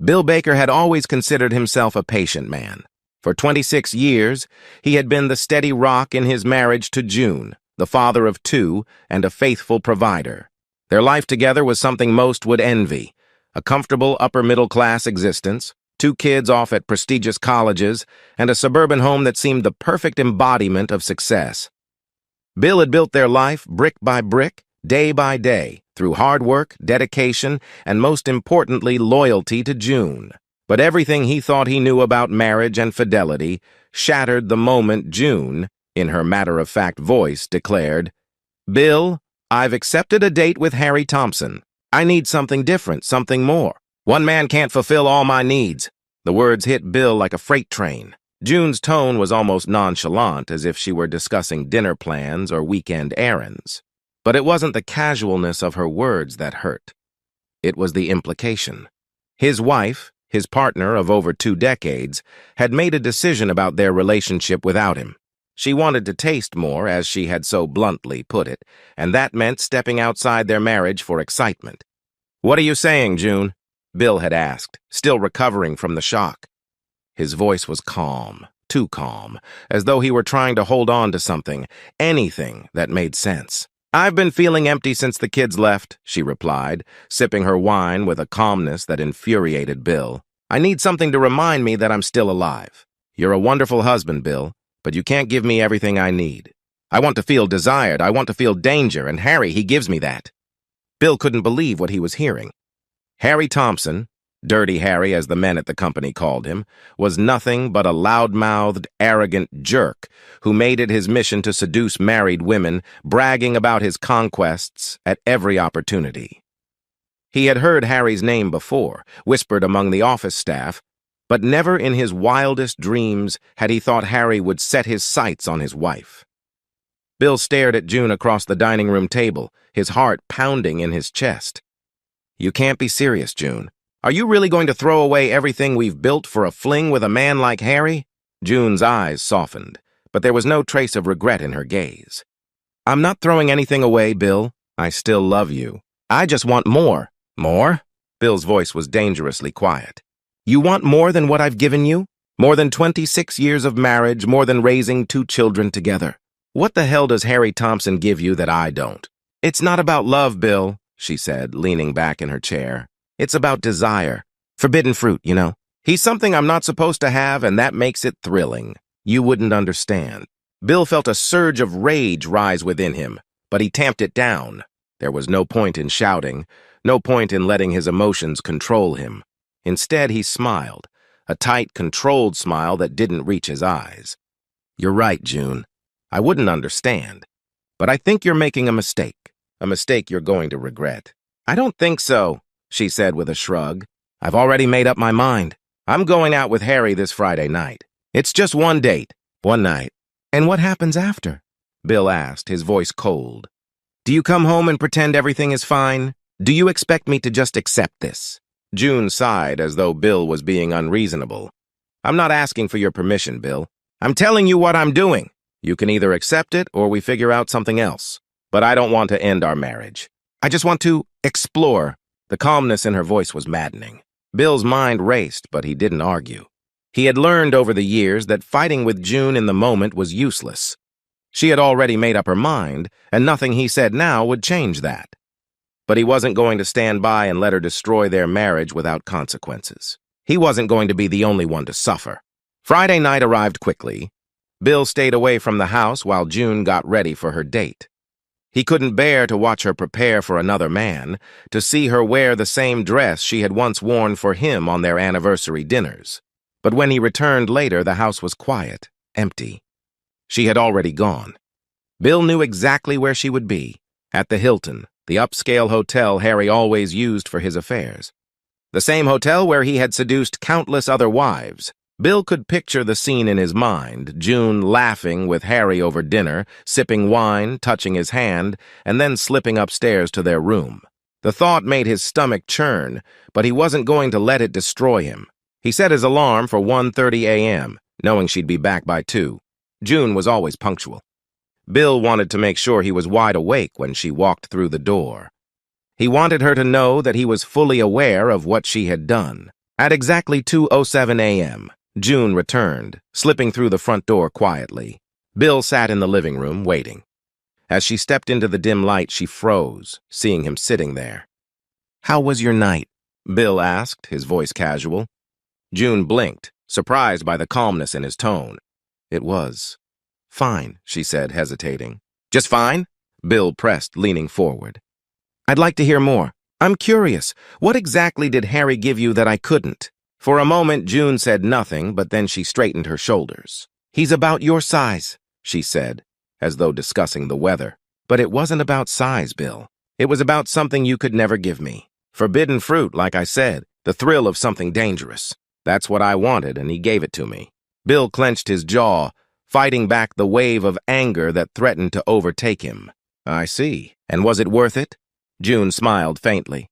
Bill Baker had always considered himself a patient man. For 26 years, he had been the steady rock in his marriage to June, the father of two and a faithful provider. Their life together was something most would envy: a comfortable upper-middle-class existence, 2 kids off at prestigious colleges, and a suburban home that seemed the perfect embodiment of success. Bill had built their life brick by brick, day by day, through hard work, dedication, and most importantly, loyalty to June. But everything he thought he knew about marriage and fidelity shattered the moment June, in her matter-of-fact voice, declared, "Bill, I've accepted a date with Harry Thompson. I need something different, something more. One man can't fulfill all my needs." The words hit Bill like a freight train. June's tone was almost nonchalant, as if she were discussing dinner plans or weekend errands. But it wasn't the casualness of her words that hurt. It was the implication. His wife, his partner of over 2 decades, had made a decision about their relationship without him. She wanted to taste more, as she had so bluntly put it, and that meant stepping outside their marriage for excitement. "What are you saying, June?" Bill had asked, still recovering from the shock. His voice was calm, too calm, as though he were trying to hold on to something, anything that made sense. "I've been feeling empty since the kids left," she replied, sipping her wine with a calmness that infuriated Bill. "I need something to remind me that I'm still alive. You're a wonderful husband, Bill, but you can't give me everything I need. I want to feel desired, I want to feel danger, and Harry, he gives me that." Bill couldn't believe what he was hearing. Harry Thompson, Dirty Harry as the men at the company called him, was nothing but a loud-mouthed, arrogant jerk who made it his mission to seduce married women, bragging about his conquests at every opportunity. He had heard Harry's name before, whispered among the office staff, but never in his wildest dreams had he thought Harry would set his sights on his wife. Bill stared at June across the dining room table, his heart pounding in his chest. "You can't be serious, June. Are you really going to throw away everything we've built for a fling with a man like Harry?" June's eyes softened, but there was no trace of regret in her gaze. "I'm not throwing anything away, Bill. I still love you. I just want more." "More?" Bill's voice was dangerously quiet. "You want more than what I've given you? More than 26 years of marriage, more than raising 2 children together? What the hell does Harry Thompson give you that I don't?" "It's not about love, Bill," she said, leaning back in her chair. "It's about desire. Forbidden fruit, you know. He's something I'm not supposed to have, and that makes it thrilling. You wouldn't understand." Bill felt a surge of rage rise within him, but he tamped it down. There was no point in shouting, no point in letting his emotions control him. Instead, he smiled, a tight, controlled smile that didn't reach his eyes. "You're right, June. I wouldn't understand. But I think you're making a mistake you're going to regret." "I don't think so," she said with a shrug. "I've already made up my mind. I'm going out with Harry this Friday night. It's just one date, one night." "And what happens after?" Bill asked, his voice cold. "Do you come home and pretend everything is fine? Do you expect me to just accept this?" June sighed as though Bill was being unreasonable. "I'm not asking for your permission, Bill. I'm telling you what I'm doing. You can either accept it or we figure out something else. But I don't want to end our marriage. I just want to explore." The calmness in her voice was maddening. Bill's mind raced, but he didn't argue. He had learned over the years that fighting with June in the moment was useless. She had already made up her mind, and nothing he said now would change that. But he wasn't going to stand by and let her destroy their marriage without consequences. He wasn't going to be the only one to suffer. Friday night arrived quickly. Bill stayed away from the house while June got ready for her date. He couldn't bear to watch her prepare for another man, to see her wear the same dress she had once worn for him on their anniversary dinners. But when he returned later, the house was quiet, empty. She had already gone. Bill knew exactly where she would be, at the Hilton, the upscale hotel Harry always used for his affairs. The same hotel where he had seduced countless other wives. Bill could picture the scene in his mind, June laughing with Harry over dinner, sipping wine, touching his hand, and then slipping upstairs to their room. The thought made his stomach churn, but he wasn't going to let it destroy him. He set his alarm for 1:30 a.m., knowing she'd be back by 2. June was always punctual. Bill wanted to make sure he was wide awake when she walked through the door. He wanted her to know that he was fully aware of what she had done. At exactly 2:07 a.m., June returned, slipping through the front door quietly. Bill sat in the living room, waiting. As she stepped into the dim light, she froze, seeing him sitting there. "How was your night?" Bill asked, his voice casual. June blinked, surprised by the calmness in his tone. "It was fine," she said, hesitating. "Just fine?" Bill pressed, leaning forward. "I'd like to hear more. I'm curious. What exactly did Harry give you that I couldn't?" For a moment, June said nothing, but then she straightened her shoulders. "He's about your size," she said, as though discussing the weather. "But it wasn't about size, Bill. It was about something you could never give me. Forbidden fruit, like I said, the thrill of something dangerous. That's what I wanted, and he gave it to me." Bill clenched his jaw, fighting back the wave of anger that threatened to overtake him. "I see. And was it worth it?" June smiled faintly.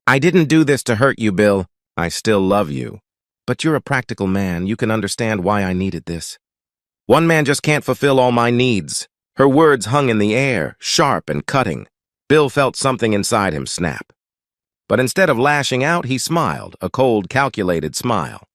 "I didn't do this to hurt you, Bill. I still love you. But you're a practical man. You can understand why I needed this." "One man just can't fulfill all my needs." Her words hung in the air, sharp and cutting. Bill felt something inside him snap. But instead of lashing out, he smiled, a cold, calculated smile.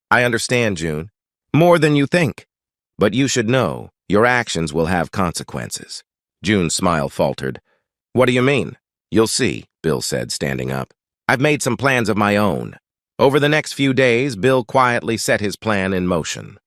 "I understand, June. More than you think. But you should know, your actions will have consequences." June's smile faltered. "What do you mean?" "You'll see," Bill said, standing up. "I've made some plans of my own." Over the next few days, Bill quietly set his plan in motion.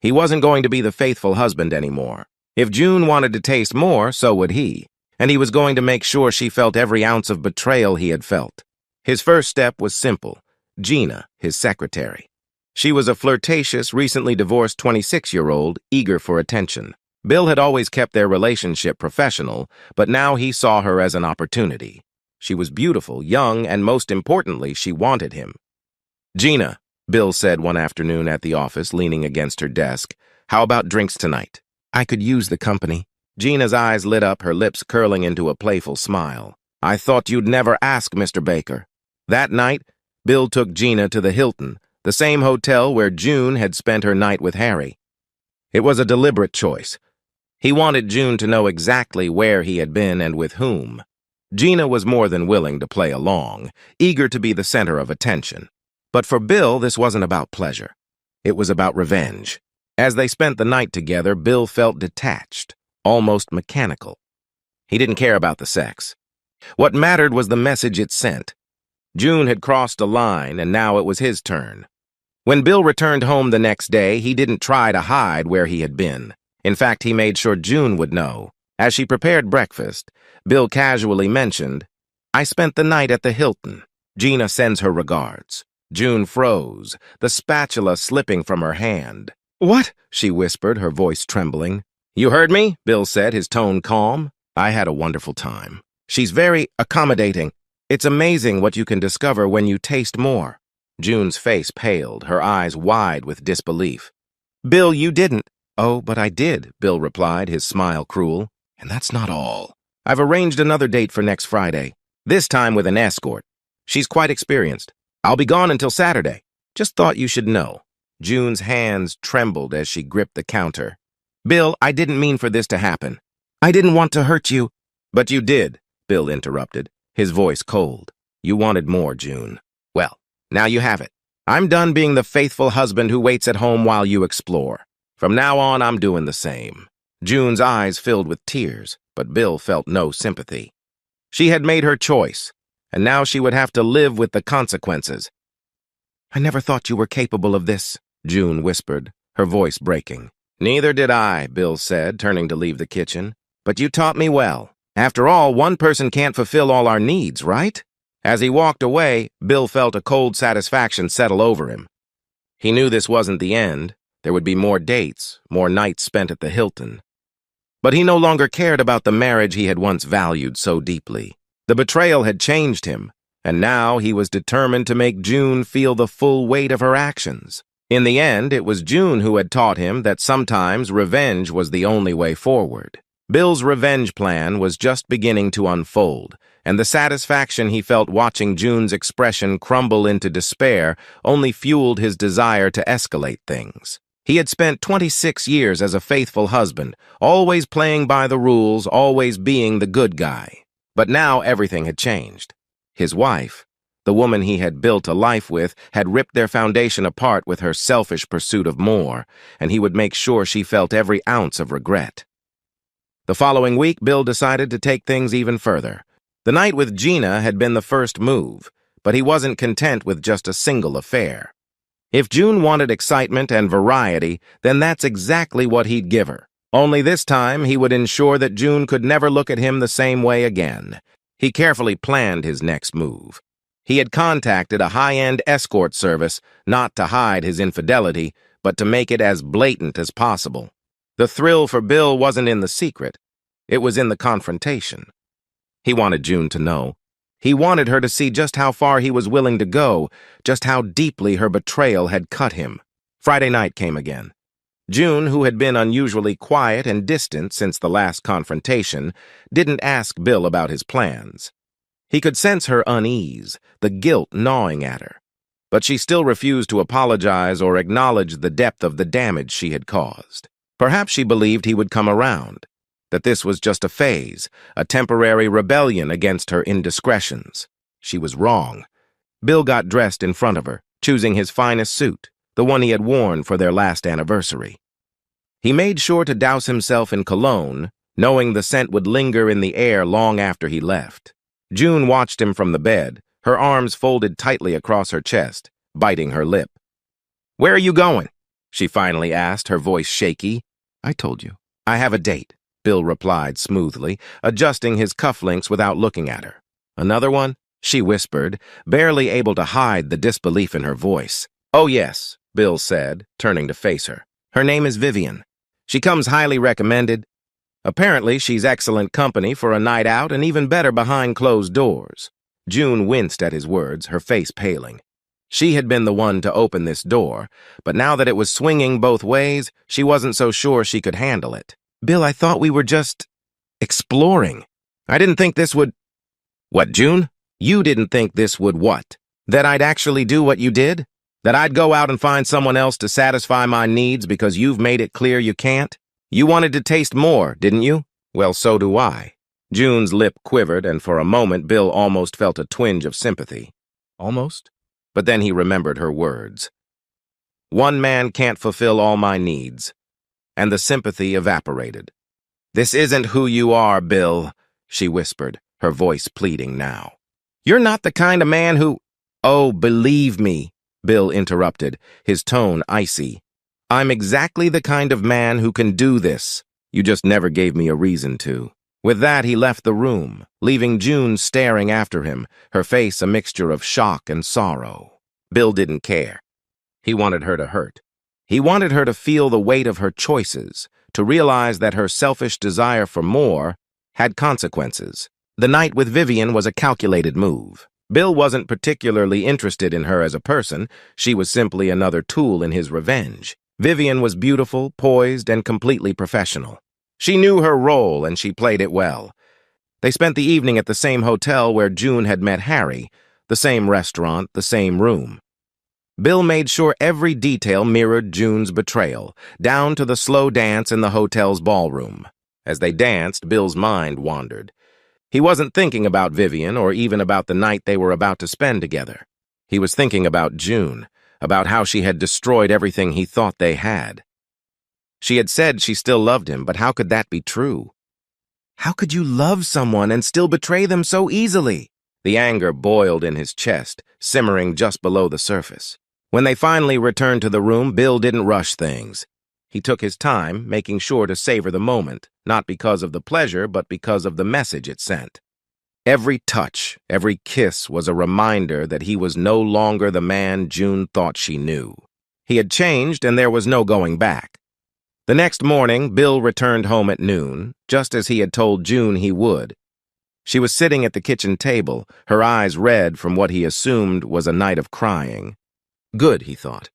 He wasn't going to be the faithful husband anymore. If June wanted to taste more, so would he. And he was going to make sure she felt every ounce of betrayal he had felt. His first step was simple. Gina, his secretary. She was a flirtatious, recently divorced 26-year-old, eager for attention. Bill had always kept their relationship professional, but now he saw her as an opportunity. She was beautiful, young, and most importantly, she wanted him. "Gina," Bill said one afternoon at the office, leaning against her desk, "how about drinks tonight? I could use the company." Gina's eyes lit up, her lips curling into a playful smile. "I thought you'd never ask, Mr. Baker." That night, Bill took Gina to the Hilton, the same hotel where June had spent her night with Harry. It was a deliberate choice. He wanted June to know exactly where he had been and with whom. Gina was more than willing to play along, eager to be the center of attention. But for Bill, this wasn't about pleasure. It was about revenge. As they spent the night together, Bill felt detached, almost mechanical. He didn't care about the sex. What mattered was the message it sent. June had crossed a line, and now it was his turn. When Bill returned home the next day, he didn't try to hide where he had been. In fact, he made sure June would know. As she prepared breakfast, Bill casually mentioned, "I spent the night at the Hilton. Gina sends her regards." June froze, the spatula slipping from her hand. "What?" she whispered, her voice trembling. "You heard me?" Bill said, his tone calm. "I had a wonderful time. She's very accommodating. It's amazing what you can discover when you taste more." June's face paled, her eyes wide with disbelief. "Bill, you didn't." "Oh, but I did," Bill replied, his smile cruel. "And that's not all. I've arranged another date for next Friday, this time with an escort. She's quite experienced. I'll be gone until Saturday. Just thought you should know." June's hands trembled as she gripped the counter. "Bill, I didn't mean for this to happen. I didn't want to hurt you." "But you did," Bill interrupted, his voice cold. "You wanted more, June. Well, now you have it. I'm done being the faithful husband who waits at home while you explore. From now on, I'm doing the same." June's eyes filled with tears, but Bill felt no sympathy. She had made her choice, and now she would have to live with the consequences. "I never thought you were capable of this," June whispered, her voice breaking. "Neither did I," Bill said, turning to leave the kitchen. "But you taught me well. After all, one person can't fulfill all our needs, right?" As he walked away, Bill felt a cold satisfaction settle over him. He knew this wasn't the end. There would be more dates, more nights spent at the Hilton. But he no longer cared about the marriage he had once valued so deeply. The betrayal had changed him, and now he was determined to make June feel the full weight of her actions. In the end, it was June who had taught him that sometimes revenge was the only way forward. Bill's revenge plan was just beginning to unfold, and the satisfaction he felt watching June's expression crumble into despair only fueled his desire to escalate things. He had spent 26 years as a faithful husband, always playing by the rules, always being the good guy. But now everything had changed. His wife The woman he had built a life with had ripped their foundation apart with her selfish pursuit of more, and he would make sure she felt every ounce of regret. The following week, Bill decided to take things even further. The night with Gina had been the first move, but he wasn't content with just a single affair. If June wanted excitement and variety, then that's exactly what he'd give her. Only this time, he would ensure that June could never look at him the same way again. He carefully planned his next move. He had contacted a high-end escort service, not to hide his infidelity, but to make it as blatant as possible. The thrill for Bill wasn't in the secret. It was in the confrontation. He wanted June to know. He wanted her to see just how far he was willing to go, just how deeply her betrayal had cut him. Friday night came again. June, who had been unusually quiet and distant since the last confrontation, didn't ask Bill about his plans. He could sense her unease, the guilt gnawing at her. But she still refused to apologize or acknowledge the depth of the damage she had caused. Perhaps she believed he would come around, that this was just a phase, a temporary rebellion against her indiscretions. She was wrong. Bill got dressed in front of her, choosing his finest suit, the one he had worn for their last anniversary. He made sure to douse himself in cologne, knowing the scent would linger in the air long after he left. June watched him from the bed, her arms folded tightly across her chest, biting her lip. "Where are you going?" she finally asked, her voice shaky. "I told you. I have a date," Bill replied smoothly, adjusting his cufflinks without looking at her. "Another one?" she whispered, barely able to hide the disbelief in her voice. "Oh, yes," Bill said, turning to face her. "Her name is Vivian. She comes highly recommended. Apparently, she's excellent company for a night out and even better behind closed doors." June winced at his words, her face paling. She had been the one to open this door, but now that it was swinging both ways, she wasn't so sure she could handle it. "Bill, I thought we were just exploring. I didn't think this would—" "What, June? You didn't think this would what? That I'd actually do what you did? That I'd go out and find someone else to satisfy my needs because you've made it clear you can't? You wanted to taste more, didn't you? Well, so do I." June's lip quivered, and for a moment Bill almost felt a twinge of sympathy. Almost? But then he remembered her words. "One man can't fulfill all my needs." And the sympathy evaporated. "This isn't who you are, Bill," she whispered, her voice pleading now. "You're not the kind of man who—" "Oh, believe me," Bill interrupted, his tone icy. "I'm exactly the kind of man who can do this. You just never gave me a reason to." With that, he left the room, leaving June staring after him, her face a mixture of shock and sorrow. Bill didn't care. He wanted her to hurt. He wanted her to feel the weight of her choices, to realize that her selfish desire for more had consequences. The night with Vivian was a calculated move. Bill wasn't particularly interested in her as a person. She was simply another tool in his revenge. Vivian was beautiful, poised, and completely professional. She knew her role, and she played it well. They spent the evening at the same hotel where June had met Harry, the same restaurant, the same room. Bill made sure every detail mirrored June's betrayal, down to the slow dance in the hotel's ballroom. As they danced, Bill's mind wandered. He wasn't thinking about Vivian or even about the night they were about to spend together. He was thinking about June, about how she had destroyed everything he thought they had. She had said she still loved him, but how could that be true? How could you love someone and still betray them so easily? The anger boiled in his chest, simmering just below the surface. When they finally returned to the room, Bill didn't rush things. He took his time, making sure to savor the moment, not because of the pleasure, but because of the message it sent. Every touch, every kiss was a reminder that he was no longer the man June thought she knew. He had changed, and there was no going back. The next morning, Bill returned home at noon, just as he had told June he would. She was sitting at the kitchen table, her eyes red from what he assumed was a night of crying. Good, he thought.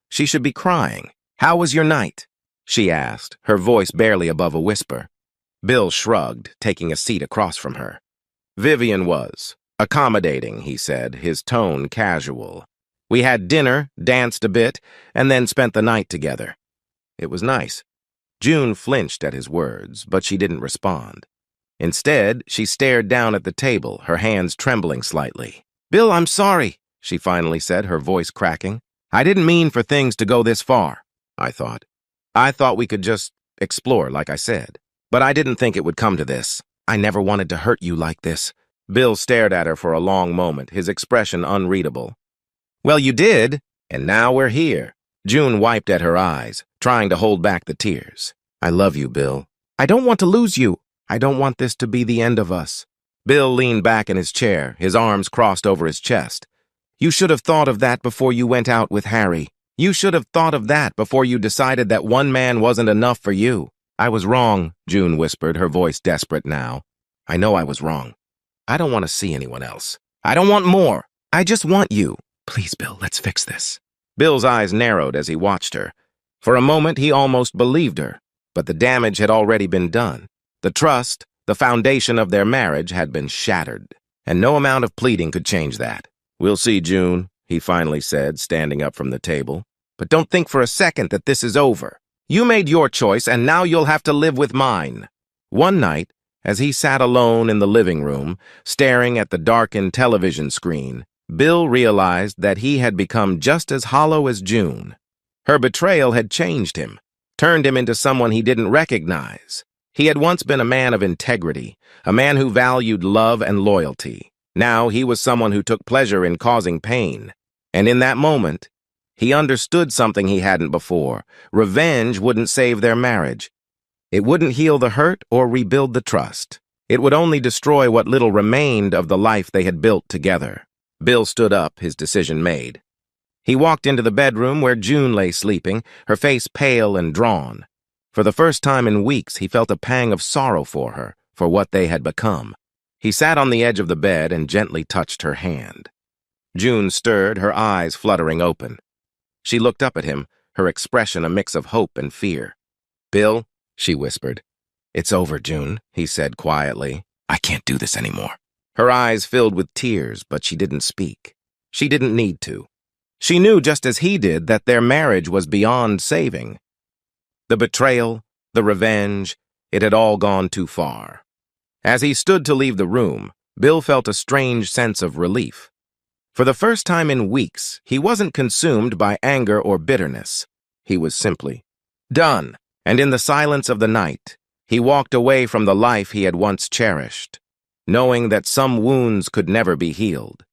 She should be crying. "How was your night?" she asked, her voice barely above a whisper. Bill shrugged, taking a seat across from her. Vivian was accommodating, he said, his tone casual. "We had dinner, danced a bit, and then spent the night together. It was nice." June flinched at his words, but she didn't respond. Instead, she stared down at the table, her hands trembling slightly. "Bill, I'm sorry," she finally said, her voice cracking. "I didn't mean for things to go this far, I thought. I thought we could just explore, like I said. But I didn't think it would come to this. I never wanted to hurt you like this." Bill stared at her for a long moment, his expression unreadable. "Well, you did, and now we're here." June wiped at her eyes, trying to hold back the tears. "I love you, Bill. I don't want to lose you. I don't want this to be the end of us." Bill leaned back in his chair, his arms crossed over his chest. "You should have thought of that before you went out with Harry. You should have thought of that before you decided that one man wasn't enough for you." "I was wrong," June whispered, her voice desperate now. "I know I was wrong. I don't want to see anyone else. I don't want more. I just want you. Please, Bill, let's fix this." Bill's eyes narrowed as he watched her. For a moment, he almost believed her, but the damage had already been done. The trust, the foundation of their marriage, had been shattered, and no amount of pleading could change that. "We'll see, June," he finally said, standing up from the table. "But don't think for a second that this is over. You made your choice, and now you'll have to live with mine." One night, as he sat alone in the living room, staring at the darkened television screen, Bill realized that he had become just as hollow as June. Her betrayal had changed him, turned him into someone he didn't recognize. He had once been a man of integrity, a man who valued love and loyalty. Now he was someone who took pleasure in causing pain. And in that moment, he understood something he hadn't before. Revenge wouldn't save their marriage. It wouldn't heal the hurt or rebuild the trust. It would only destroy what little remained of the life they had built together. Bill stood up, his decision made. He walked into the bedroom where June lay sleeping, her face pale and drawn. For the first time in weeks, he felt a pang of sorrow for her, for what they had become. He sat on the edge of the bed and gently touched her hand. June stirred, her eyes fluttering open. She looked up at him, her expression a mix of hope and fear. "Bill," she whispered. "It's over, June," he said quietly. "I can't do this anymore." Her eyes filled with tears, but she didn't speak. She didn't need to. She knew just as he did that their marriage was beyond saving. The betrayal, the revenge, it had all gone too far. As he stood to leave the room, Bill felt a strange sense of relief. For the first time in weeks, he wasn't consumed by anger or bitterness. He was simply done. And in the silence of the night, he walked away from the life he had once cherished, knowing that some wounds could never be healed.